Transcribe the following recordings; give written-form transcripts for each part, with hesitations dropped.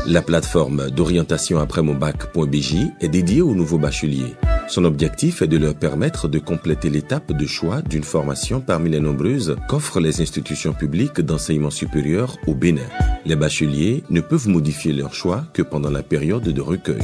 La plateforme d'orientation après mon bac.bj est dédiée aux nouveaux bacheliers. Son objectif est de leur permettre de compléter l'étape de choix d'une formation parmi les nombreuses qu'offrent les institutions publiques d'enseignement supérieur au Bénin. Les bacheliers ne peuvent modifier leur choix que pendant la période de recueil.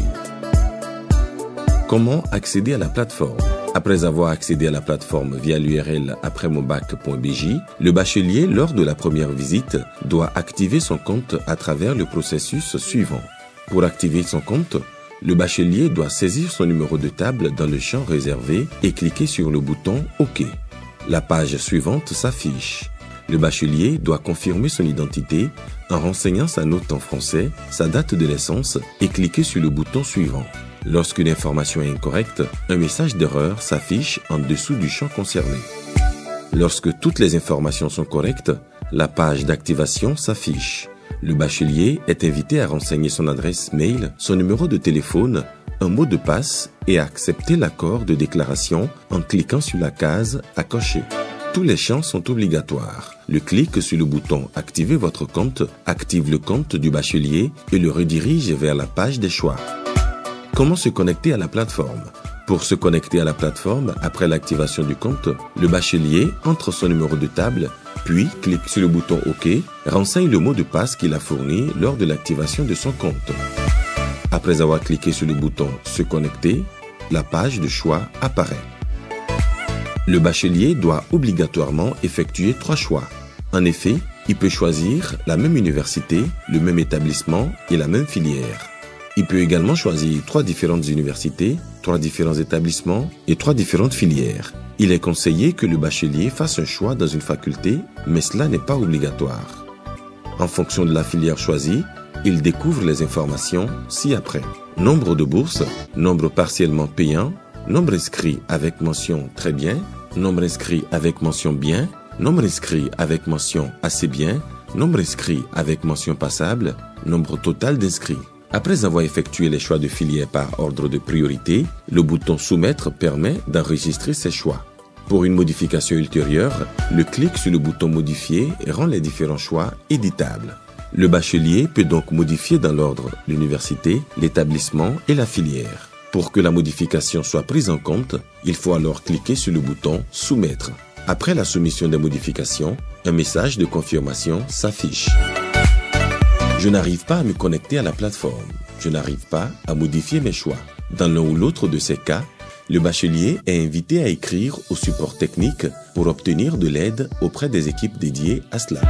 Comment accéder à la plateforme? Après avoir accédé à la plateforme via l'URL aprèsmonbac.bj, le bachelier, lors de la première visite, doit activer son compte à travers le processus suivant. Pour activer son compte, le bachelier doit saisir son numéro de table dans le champ réservé et cliquer sur le bouton OK. La page suivante s'affiche. Le bachelier doit confirmer son identité en renseignant sa note en français, sa date de naissance et cliquer sur le bouton suivant. Lorsqu'une information est incorrecte, un message d'erreur s'affiche en dessous du champ concerné. Lorsque toutes les informations sont correctes, la page d'activation s'affiche. Le bachelier est invité à renseigner son adresse mail, son numéro de téléphone, un mot de passe et à accepter l'accord de déclaration en cliquant sur la case à cocher. Tous les champs sont obligatoires. Le clic sur le bouton « Activer votre compte » active le compte du bachelier et le redirige vers la page des choix. Comment se connecter à la plateforme? Pour se connecter à la plateforme, après l'activation du compte, le bachelier entre son numéro de table, puis clique sur le bouton OK, renseigne le mot de passe qu'il a fourni lors de l'activation de son compte. Après avoir cliqué sur le bouton « Se connecter », la page de choix apparaît. Le bachelier doit obligatoirement effectuer 3 choix. En effet, il peut choisir la même université, le même établissement et la même filière. Il peut également choisir 3 différentes universités, 3 différents établissements et 3 différentes filières. Il est conseillé que le bachelier fasse un choix dans une faculté, mais cela n'est pas obligatoire. En fonction de la filière choisie, il découvre les informations ci-après. Nombre de bourses, nombre partiellement payant, nombre inscrit avec mention très bien, nombre inscrit avec mention bien, nombre inscrit avec mention assez bien, nombre inscrit avec mention passable, nombre total d'inscrits. Après avoir effectué les choix de filière par ordre de priorité, le bouton Soumettre permet d'enregistrer ses choix. Pour une modification ultérieure, le clic sur le bouton Modifier rend les différents choix éditables. Le bachelier peut donc modifier dans l'ordre l'université, l'établissement et la filière. Pour que la modification soit prise en compte, il faut alors cliquer sur le bouton Soumettre. Après la soumission des modifications, un message de confirmation s'affiche. Je n'arrive pas à me connecter à la plateforme. Je n'arrive pas à modifier mes choix. Dans l'un ou l'autre de ces cas, le bachelier est invité à écrire au support technique pour obtenir de l'aide auprès des équipes dédiées à cela.